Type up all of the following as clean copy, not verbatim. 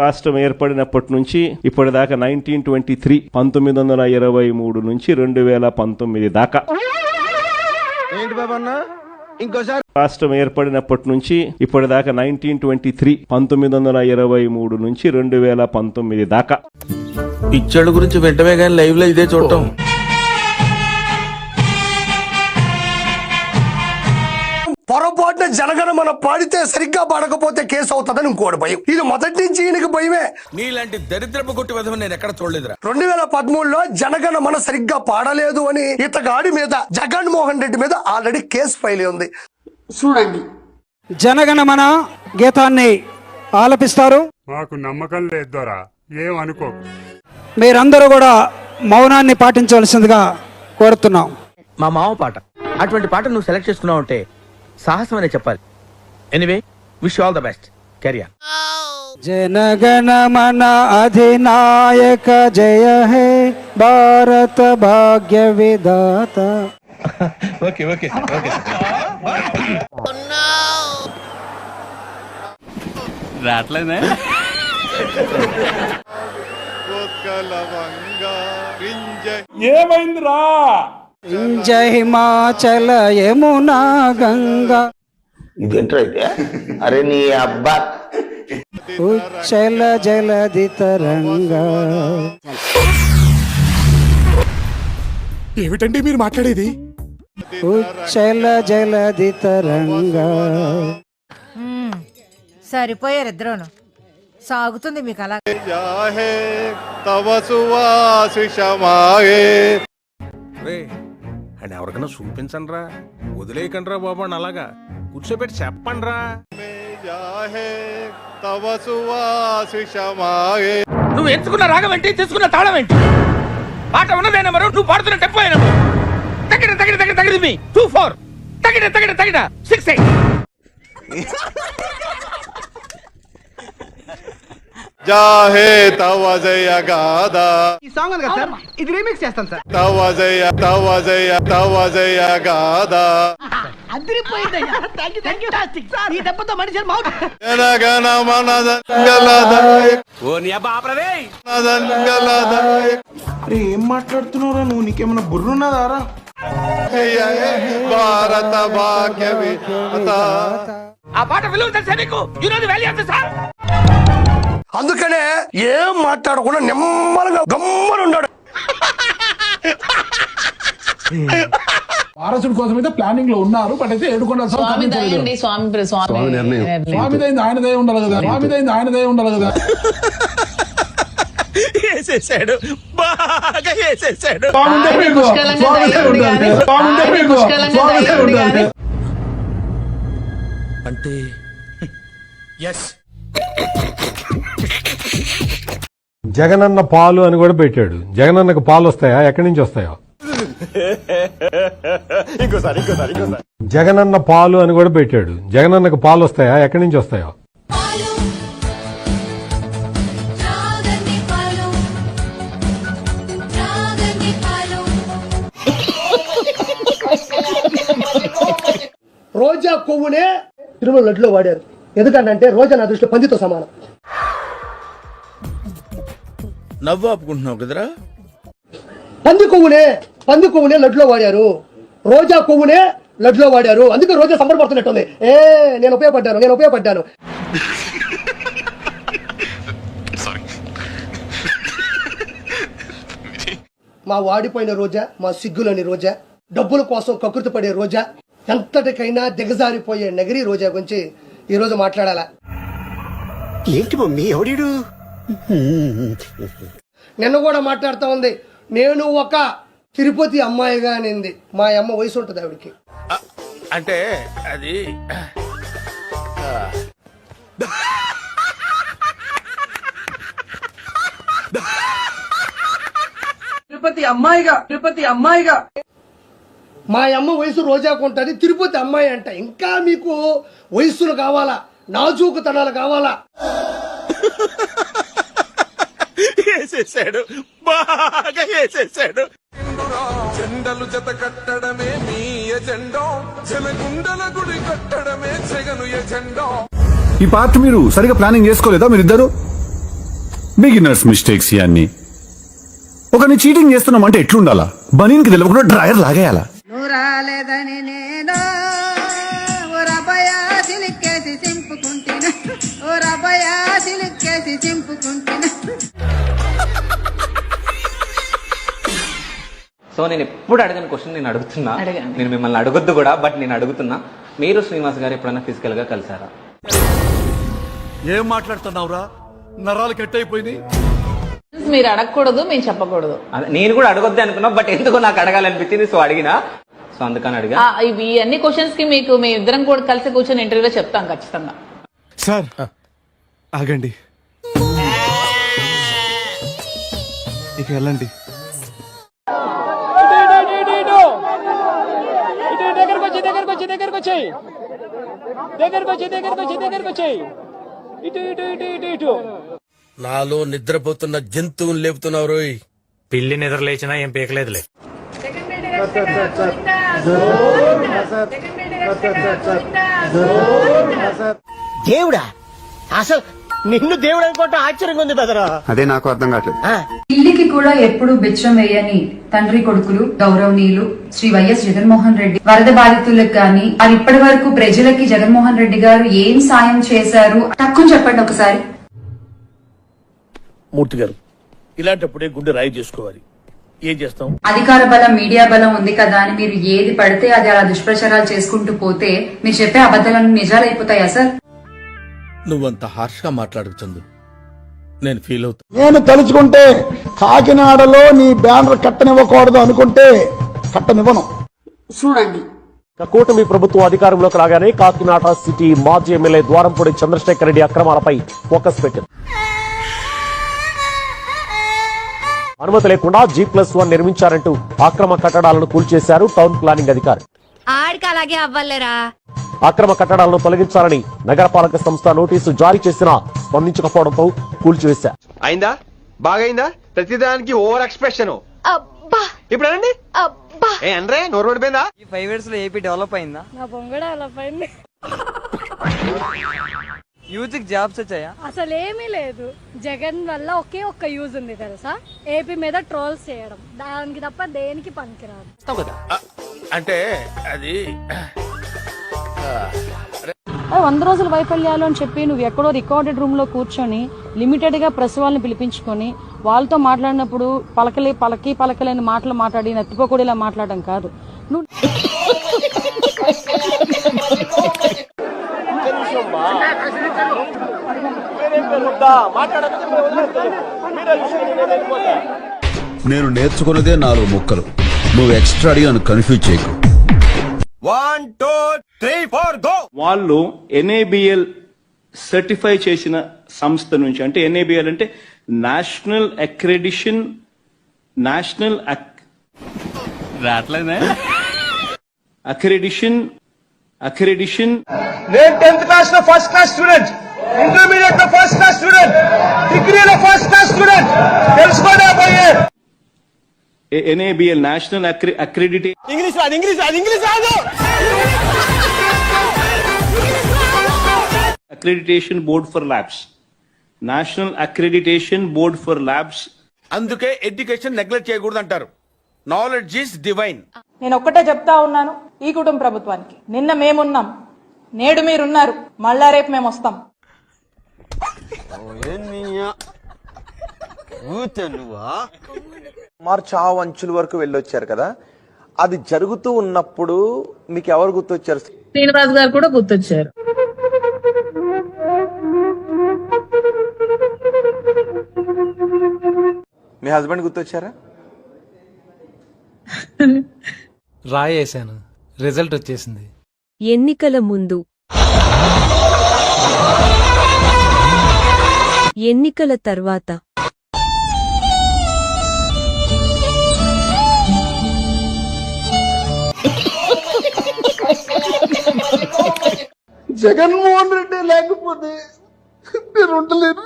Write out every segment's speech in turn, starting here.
రాష్ట్రం ఏర్పడినప్పటి నుంచి ఇప్పటిదాకా 1923 1923 నుంచి 2019 దాకా ఏంటి బాబన్నా ఇంకోసారి రాష్ట్రం ఏర్పడినప్పటి నుంచి ఇప్పటిదాకా 1923 1923 నుంచి 2019 దాకా పిచ్చోళ్ళ గురించి వెంటనే కానీ లైవ్ లో ఇదే చూడటం. పొరపాటున జనగణమన పాడితే సరిగ్గా పాడకపోతే కేసు అవుతుందని ఇంకోటి భయం. ఇది మొదటి నుంచి ఈయనకి భయమే. నీలాంటి దరిద్రపు కొట్టి విధం నేను ఎక్కడ చూడలేదురా. 2013లో జనగణమన సరిగ్గా పాడలేదు అని ఇతగాడి మీద జగన్మోహన్ రెడ్డి మీద ఆల్రెడీ కేసు ఫైల్ ఉంది. చూడండి, జనగణమన గీతాన్ని ఆలపిస్తారు. మాకు నమ్మకం లేదు దొరా, ఏమనుకో. మీరందరూ కూడా మౌనాన్ని పాటించవలసిందిగా కోరుతున్నాం. మా మామ పాట, అటువంటి పాట నువ్వు సెలెక్ట్ చేసుకున్నావు అంటే సాహసం అనే చెప్పాలి. Anyway, wish all the best. Carry on. జనగణమన అధినాయక జయ హే భారత భాగ్య విధాత. Okay okay okay. రాట్లేదే ఏమైందిరా? జై హిమాచల యమునా గంగా ఇదేంటైతే? అరే నీ అబ్బా, ఉచ్చల జలధి తరంగా. ఏమిటండి మీరు మాట్లాడేది? ఉచ్చల జలధి తరంగా. సరిపోయారు ఇద్దరును. సాగుతుంది మీకు అలా. అండ్ ఎవరికైనా చూపించండి రా, వదిలేయకండి రా బాబు అని అలాగా కూర్చోబెట్టి చెప్పండి రా. నువ్వు ఎంచుకున్న రాగం ఏంటి, తీసుకున్న తాళం ఏంటి? పాట ఉన్నదే నెంబరు, నువ్వు పాడుతున్న టెంపో నెంబరు. తగిన తగిన తగిన తగిన మీ 2-4 తగిన తగిన తగిన 6-8. జాహే తవ జయ గాదా. ఈ సాంగ్ ఉంది కదా సార్, ఇది రీమిక్స్ చేస్తాను సార్. తవ జయ తవ జయ తవ జయ గాదా. అదిరిపోయిందయ్యా, ఫ్యాంటాస్టిక్ సార్. ఈ దెబ్బతో మనిషి మౌత్. జనగణ మన దంగలదాయక ఓ నీ అబ్బా ఆపరదే. దంగలదాయక. అరే ఏం మాట్లాడుతున్నావురా నువ్వు? నీకేమన్నా బుర్రున్నదారా? భారత భాగ్య విధాత. ఆ పాట విలువ తెలుసా నీకు? You know the value of the song. అందుకనే ఏం మాట్లాడకుండా నిమ్మలంగా గమ్మని ఉన్నాడు. వారసుడి కోసం అయితే ప్లానింగ్ లో ఉన్నారు. బట్ అయితే ఏడుకొండల స్వామిదైంది ఆయనదే ఉండాలి కదా. స్వామిదైంది ఆయనదే ఉండాలి కదా. వేసేసాడు, బాగా వేసేసాడు. అంటే ఎస్. జగనన్న పాలు అని కూడా పెట్టాడు. జగనన్నకు పాలు వస్తాయా? ఎక్కడి నుంచి వస్తాయో? జగనన్న పాలు అని కూడా పెట్టాడు. జగనన్నకు పాలు వస్తాయా? ఎక్కడి నుంచి వస్తాయో? రోజా కొవ్వునే తిరుమల లడ్డులో వాడారు. ఎందుకంటే రోజా నా దృష్టిలో పందితో సమానం. నవ్వు ఆపుకుంటున్నావు కదరా. పంది కొవ్వునే లడ్డులో వాడారు. రోజా కొవ్వునే లడ్డులో వాడారు. అందుకే రోజా సంబరపడుతున్నట్టుంది. నేను ఉపయోగపడ్డాను. మా వాడిపోయిన రోజా, మా సిగ్గులని రోజా, డబ్బుల కోసం కకృతి పడే రోజా, ఎంతటికైనా దిగజారిపోయే నగరి రోజా గురించి ఈ రోజు మాట్లాడాలా. ఏంటి మమ్మీ ఎవడీడు? నిన్న కూడా మాట్లాడుతూ ఉంది. నేను ఒక తిరుపతి అమ్మాయిగా అనింది. మా అమ్మ వయసు ఉంటుంది ఆవిడికి. అంటే అది తిరుపతి అమ్మాయిగా మా అమ్మ వయసు రోజాకు ఉంటుంది. తిరుపతి అమ్మాయి అంట. ఇంకా మీకు వయస్సులు కావాలా, నాజూకుతనాలు కావాలా? వేసేసాడు, బాగా వేసేసాడు. జెండలు జత కట్టడమే మీ ఎజెండా, జనగుండల గుడి కట్టడమే జగను ఎజెండా. ఈ పార్ట్ మీరు సరిగా ప్లానింగ్ చేసుకోలేదా మీరిద్దరు? బిగినర్స్ మిస్టేక్స్ ఇవన్నీ. ఒకరిని చీటింగ్ చేస్తున్నామంటే ఎట్లుండాలా? బనీన్కి తెలియకుండా డ్రాయర్ లాగేయాలా? నువ్వు రాలేదని నేను ఓ రబయా సిలిక్కేసి చింపుకుంటిన ఓ రబయా సిలిక్కేసి చింపుకుంటిన. సో నేను ఎప్పుడు అడగని క్వశ్చన్ నేను అడుగుతున్నా, నేను మిమ్మల్ని అడగొద్దు కూడా, బట్ నేను అడుగుతున్నా, మీరు శ్రీనివాస్ గారు ఎప్పుడైనా ఫిజికల్ గా కలిసారా? ఏం మాట్లాడుతున్నావురా? నరాలు కట్ అయిపోయింది. మీరు అడగకూడదు, మేము చెప్పకూడదు. నేను కూడా అడగొద్దు అనుకున్నా, బట్ ఎందుకో నాకు అడగాలనిపించింది, సో అడిగినా. సో అందుకని అడిగా. ఇవి అన్ని క్వశ్చన్స్ కి మీకు మేము ఇద్దరం కూడా కలిసి కూర్చొని ఇంటర్వ్యూలో చెప్తాం ఖచ్చితంగా. సార్ ఆగండి, ఇక వెళ్ళండి. నాలో నిద్రపోతున్న జంతువుని లేపుతున్నావు రోయ్. పిల్లి నిద్ర లేచినా ఏం పీకలేదులే. దేవుడా, అసలు నిన్ను దేవుడు అనుకోవటం ఆశ్చర్యంగా ఉంది బెదరా. అదే నాకు అర్థం కావట్లేదు. పిల్లికి కూడా ఎప్పుడు బిచ్చం వేయని తండ్రి కొడుకులు గౌరవనీయులు శ్రీ వైఎస్ జగన్మోహన్ రెడ్డి వరద బాధితులకు గాని వారు ఇప్పటి వరకు ప్రజలకి జగన్మోహన్ రెడ్డి గారు ఏం సాయం చేశారు తక్కువ చెప్పండి ఒకసారి. మూర్తి గారు, ఇలాంటప్పుడే గుండె రాయి చేసుకోవాలి. ఏం చేస్తాం? అధికార బలం మీడియా బలం ఉంది కదా అని మీరు ఏది పడితే అది అలా దుష్ప్రచారాలు చేసుకుంటూ పోతే మీరు చెప్పే అబద్ధాలను నిజాలైపోతాయా సార్? నువ్వంత హార్ష్ గా మాట్లాడకు చందు, నేను ఫీల్ అవుతా. నేను తలుచుకుంటే కాకినాడలో నీ బ్యానర్ కట్టనివ్వకూడదు అనుకుంటే కట్టనివ్వను. చూడండి, కూటమి ప్రభుత్వం అధికారంలోకి రాగానే కాకినాడ సిటీ మాజీ ఎమ్మెల్యే ద్వారంపూడి చంద్రశేఖర్ రెడ్డి అక్రమాలపై ఫోకస్ పెట్టింది. అనుమతి లేకుండా G+1 నిర్మించారంటూ అక్రమ కట్టడాలను కూల్చేశారు టౌన్ ప్లానింగ్ అధికారి. ఆడికి అలాగే అవ్వాలేరా. అక్రమ కట్టడాలను తొలగించాలని నగరపాలక సంస్థ నోటీసు జారీ చేసినా స్పందించకపోవడంతో కూల్చివేశారు. అయిందా? బాగైందా? ప్రతిదానికి ఓవర్ ఎక్స్ప్రెషన్. ఇప్పుడు అనండి. అంటే నోరు పడిపోయిందా? 5 years లో ఏపీ డెవలప్ అయిందా? నా బొంగ డెవలప్ అయింది. యూత్ కి జాబ్స్ వచ్చాయా? అసలు ఏమీ లేదు. జగన్ వల్ల ఒకే ఒక్క యూజ్ ఉంది తెలుసా, ఏపీ మీద ట్రోల్స్ చేయడం. దానికి తప్ప దేనికి పనికిరాదు. అంటే అది 100 రోజుల వైఫల్యాలు అని చెప్పి నువ్వు ఎక్కడో రికార్డెడ్ రూమ్ లో కూర్చొని లిమిటెడ్ గా ప్రెస్ వాళ్ళని పిలిపించుకొని వాళ్ళతో మాట్లాడినప్పుడు పలకలేని మాటలు మాట్లాడి నెత్తిపోకూడేలా మాట్లాడడం కాదు. నువ్వు నేను నేర్చుకున్నదే 4 ముక్కలు. నువ్వు ఎక్స్ట్రా అడిగి నన్ను కన్ఫ్యూజ్ చేయకు. 1 2 3 4 గో. వాళ్ళు NABL సర్టిఫై చేసిన సంస్థ నుంచి, అంటే NABL అంటే నేషనల్ అక్రెడిషన్ అక్రెడిషన్ నేను 10th క్లాస్ లో ఫస్ట్ క్లాస్ స్టూడెంట్, ఇంటర్మీడియట్ లో ఫస్ట్ క్లాస్ స్టూడెంట్, డిగ్రీలో ఫస్ట్ క్లాస్ స్టూడెంట్. తెలుసుకోండి పోయే. NABL national accreditation accreditation board for labs, national accreditation board for labs. అందుకే ఎడ్యుకేషన్ నెగ్లెక్ట్ చేయకూడదు అంటారు. Knowledge is divine. నేను ఒక్కటే చెప్తా ఉన్నాను ఈ కుటుంబ ప్రభుత్వానికి, నిన్న మేమున్నాం, నేడు మీరున్నారు, మళ్ళా రేపు మేము వస్తాం. చావు అంచుల వరకు వెళ్ళొచ్చారు కదా, అది జరుగుతూ ఉన్నప్పుడు మీకు ఎవరు గుర్తొచ్చారు? శ్రీనివాస్ గారు కూడా గుర్తొచ్చారు. మీ హస్బెండ్ గుర్తొచ్చారా? రాయేశాను, రిజల్ట్ వచ్చేసింది. ఎన్నికల ముందు ఎన్నికల తర్వాత జగన్మోహన్ రెడ్డి లేకపోతే నేను ఉండలేను.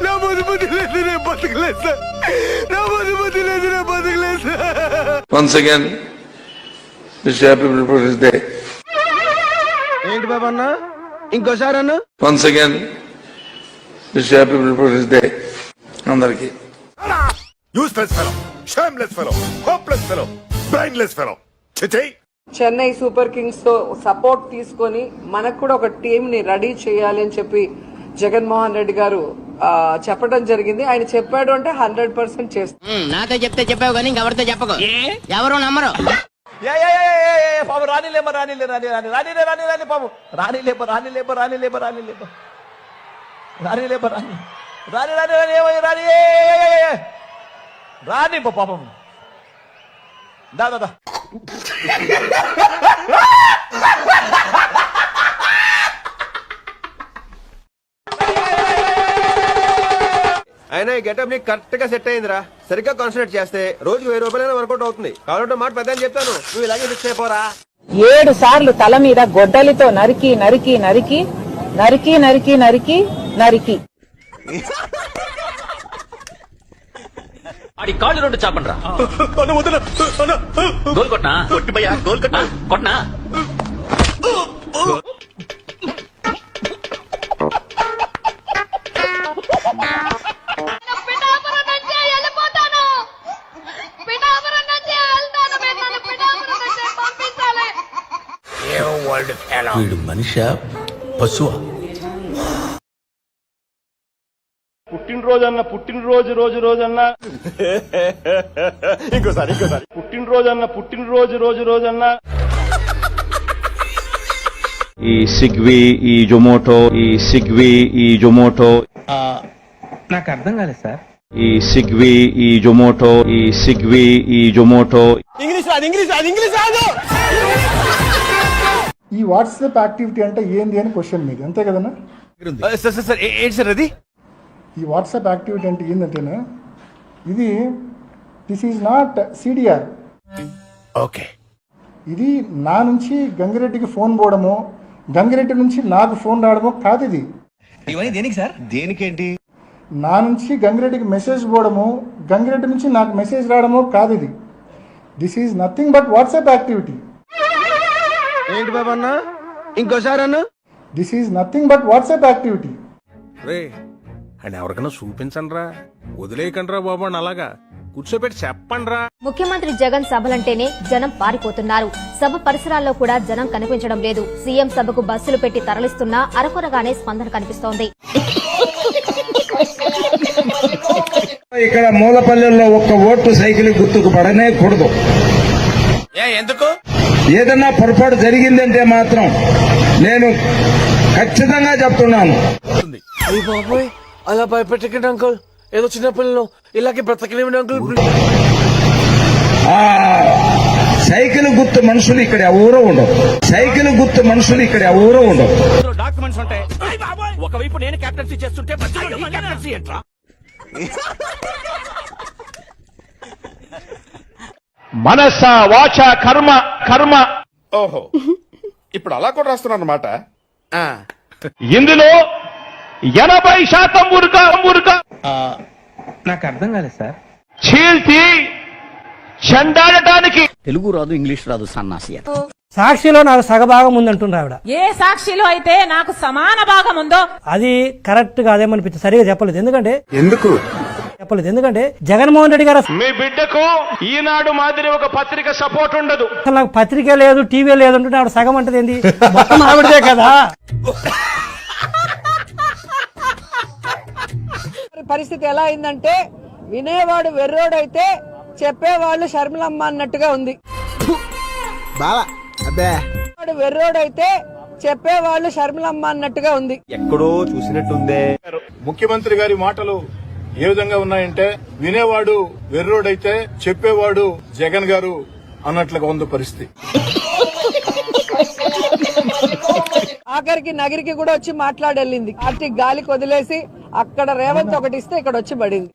నా బతుబుద్ధి లేదు, నేను బతకలేదు సార్. నా బతుబుద్ధి లేదు, నేను బతకలేదు sir. Once again, Mr. Happy People's Day. ఏంటి బాబా అన్న, ఇంకోసారి అన్న. Once again, wish happy republic day అందరికి. Useless fellow, shameless fellow, hopeless fellow, brainless fellow. Chennai super kings తో సపోర్ట్ తీసుకొని మనకు కూడా ఒక టీం ని రెడీ చేయాలి అని చెప్పి జగన్మోహన్ రెడ్డి గారు చెప్పడం జరిగింది. ఆయన చెప్పాడు అంటే 100% చేస్తారు. నాతో చెప్తే చెప్పావు కానీ ఇంకెవరితో చెప్పకు, ఎవరు నమ్మరు. పాపం రానిలేమ రానిలే రాని రాని రానిలే రాని రాని పాపం రానిలేప రానిలేప రానిలేప రానిలేప రానిలేప రాని రాని రాని రాని ఏమై రాని రాని పాపం దా దా దా. అయినా ఈ గెటప్ నీకు కరెక్ట్ గా సెట్ అయిందిరా. సరిగ్గా కాన్సన్ట్రేట్ చేస్తే రోజుకి 1000 రూపాయలైనా వర్కౌట్ అవుతుంది. కావాలంటే మాట పెద్ద చెప్తాను, నువ్వు ఇలాగే ఫిక్స్ అయిపోరా. 7 సార్లు తల మీద గొడ్డలితో నరికి నరికి నరికి నరికి నరికి నరికి నరికి ఆడి కాళ్ళు 2 చాపండ్రా. గోల్ కొట్నా కొట్టు భయ్యా, గోల్ కొట్నా కొట్నా. వీడు మనిషా పశువా? పుట్టినరోజు అన్న పుట్టినరోజు రోజు రోజన్నా ఇంకోసారి పుట్టినరోజు అన్న పుట్టినరోజు రోజు రోజన్నా ఈ సిగ్వి ఈ జొమాటో ఈ సిగ్వి ఈ జొమాటో నాకు అర్థం కాలేదు సార్. ఈ సిగ్వి ఈ జొమాటో ఈ సిగ్వి ఈ జొమాటో ఇంగ్లీష్ రాదు. ఈ వాట్సాప్ యాక్టివిటీ అంటే ఏంది అని క్వశ్చన్ మీది, అంతే కదన్నా? సార్ ఏంటి సార్ అది? ఈ వాట్సాప్ యాక్టివిటీ అంటే ఏంటంటేనా, ఇది this is not CDR. Okay, ఇది నా నుంచి గంగిరెడ్డికి ఫోన్ పోవడమో, గంగిరెడ్డి నుంచి నాకు ఫోన్ రావడమో కాదు. ఇది ఇవన్నీ దేనికి సార్? దేనికేంటి? నా నుంచి గంగిరెడ్డికి మెసేజ్ పోవడము, గంగిరెడ్డి నుంచి నాకు మెసేజ్ రావడమో కాదు. ఇది this is nothing but WhatsApp activity. ఏంటి బాబా అన్న, ఇంకోసారి అన్న? This is nothing but WhatsApp activity. రే అని ఎవరికైనా చూపించండి రా, వదిలేయకండి రా బాబు అని అలాగా కూర్చోబెట్టి చెప్పండి రా. ముఖ్యమంత్రి జగన్ సభలంటేనే జనం పారిపోతున్నారు. సభ పరిసరాల్లో కూడా జనం కనిపించడం లేదు. సీఎం సభకు బస్సులు పెట్టి తరలిస్తున్నా అరకొరగానే స్పందన కనిపిస్తోంది. ఇక్కడ మూలపల్లెల్లో ఒక్క ఓటు సైకిల్ గుర్తుకు పడనే కూడదు. ఎందుకు? ఏదన్నా పొరపాటు జరిగిందంటే మాత్రం నేను ఖచ్చితంగా చెప్తున్నాను. అయ్యి బాబోయ్, అలా భయపెట్టకండి అంకుల్. ఏదో చిన్న పిల్లలు ఇలాగే బ్రతకలేమండి అంకుల్. ఆ సైకిల్ గుర్తు మనుషులు ఇక్కడ ఎవరూ ఉండవు. సైకిల్ గుర్తు మనుషులు ఇక్కడ ఎవరూ ఉండవు. డాక్యుమెంట్స్ ఉంటాయి. ఒకవైపు నేను క్యాప్టెన్సీ చేస్తుంటే క్యాప్టెన్సీ ఏంట్రా? మనస వాచ కర్మ కర్మ. ఓహో, ఇప్పుడు అలా కూడా రాస్తున్నారు అన్నమాట. ఇందులో 80% మురుక నాకు అర్థం కాలేదు సార్. చీల్చి చెండాడటానికి. తెలుగు రాదు, ఇంగ్లీష్ రాదు, సన్నాసి. సాక్షిలో నాకు సగభాగం ఉందంటుండ్రు ఆవిడ. ఏ సాక్షిలో అయితే నాకు సమాన భాగం ఉందో అది కరెక్ట్ గా అదేమనిపించింది. సరిగా చెప్పలేదు. ఎందుకు ఎందుకంటే జగన్మోహన్ రెడ్డి గారు మీ బిడ్డకు ఈనాడు మాదిరి ఒక పత్రిక సపోర్ట్ ఉండదు. అసలు నాకు పత్రిక లేదు, టీవీ లేదు అంటుంటే ఆవిడ సగం అంటది ఏంది? మొత్తం ఆవిడదే కదా. పరిస్థితి ఎలా అయిందంటే వినేవాడు వెర్రోడైతే చెప్పేవాళ్ళు షర్మిలమ్మ అన్నట్టుగా ఉంది. వాడు వెర్రోడైతే చెప్పేవాళ్ళు షర్మిలమ్మ అన్నట్టుగా ఉంది. ఎక్కడో చూసినట్టుందే. ముఖ్యమంత్రి గారి మాటలు ఏ విధంగా ఉన్నాయంటే వినేవాడు వెర్రోడైతే చెప్పేవాడు జగన్ గారు అన్నట్లుగా ఉంది పరిస్థితి. ఆఖరికి నగిరికి కూడా వచ్చి మాట్లాడెళ్ళింది. పార్టీ గాలికి వదిలేసి అక్కడ రేవంత్ ఒకటి ఇస్తే ఇక్కడ వచ్చి పడింది.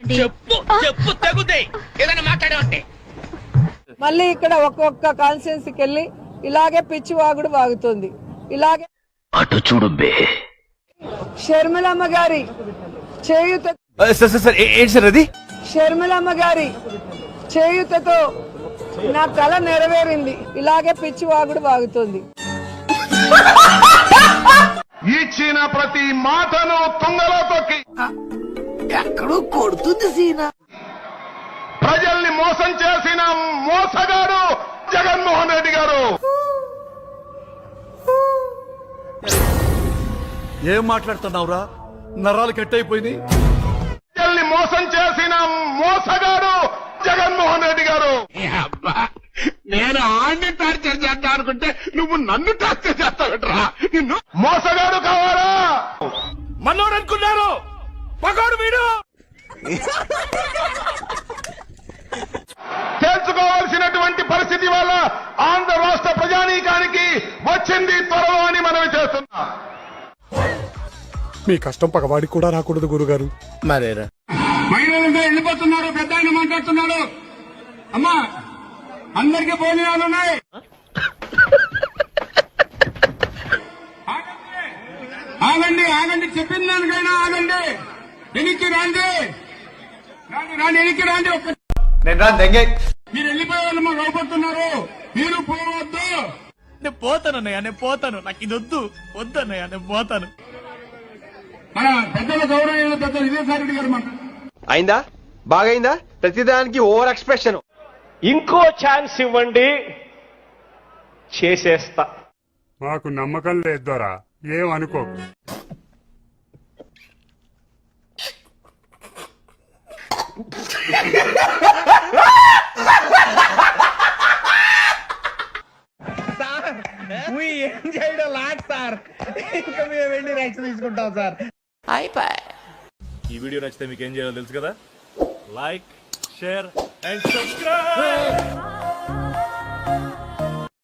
మళ్ళీ ఇక్కడ ఒక్కొక్క కాన్స్టిట్యున్సీకి వెళ్ళి ఇలాగే పిచ్చి వాగుడు వాగుతుంది. ఇలాగే అటు చూడు బే. షర్మిలమ్మ గారి చేయుత ఏంటి సార్ అది? షర్మిలమ్మ గారి చేయుతతో నా కల నెరవేరింది. ఇలాగే పిచ్చి వాగుడు వాగుతుంది. ఇచ్చిన ప్రతి మాటను తుంగలో తొక్కి ఎక్కడో కొడుతుంది సీనా. ప్రజల్ని మోసం చేసిన మోసగాడు జగన్మోహన్ రెడ్డి గారు. ఏం మాట్లాడుతున్నావురా? నరాలు కట్టయిపోయింది. ప్రజల్ని మోసం చేసిన మోసగాడు జగన్మోహన్ రెడ్డి గారు. నేను ఆడిని టార్చర్ చేస్తా అనుకుంటే నువ్వు నన్ను టార్చర్ చేస్తావుట్రా? నిన్ను మోసగాడు కావాలా? మనోడు అనుకున్నారు, పగోడు వీడు. తెలుసుకోవాల్సినటువంటి పరిస్థితి వల్ల ఆంధ్ర రాష్ట్ర ప్రజానీకానికి వచ్చింది త్వరలో అని మనవి చేస్తున్నా. మీ కష్టం పగవాడికి కూడా రాకూడదు గురుగారు. మరేరా మహిళలంతా వెళ్ళిపోతున్నారు. పెద్ద ఆయన మాట్లాడుతున్నాడు. అమ్మా అందరికీ భోజనాలు ఉన్నాయి. ఆగండి ఆగండి, చెప్పిన దానికైనా ఆగండి. వెనక్కి రాండి, రాండి వెనక్కి రాండి. నేను రా దెంగే. మీరు వెళ్ళిపోయే వాళ్ళు మాకు అవపడుతున్నారు. మీరు పోవద్దు. నేను పోతాను అన్నయ్య, నేను పోతాను. నాకు ఇది వద్దు, వద్దన్నయ్య, నేను పోతాను. మన పెద్దల గౌరవ పెద్ద విజయసాయి రెడ్డి గారు మాట అయిందా? బాగైందా? ప్రతిదానికి ఓవర్ ఎక్స్ప్రెషన్. ఇంకో ఛాన్స్ ఇవ్వండి, చేసేస్తా. మాకు నమ్మకం లేదు దొరా, ఏం అనుకోకు. ఏం చేయడం లాట్ సార్. ఇంకా మేము వెళ్ళి రైట్స్ తీసుకుంటాం సార్. ఈ వీడియో నచ్చితే మీకు ఏం చేయాలో తెలుసు కదా. Like, share and subscribe.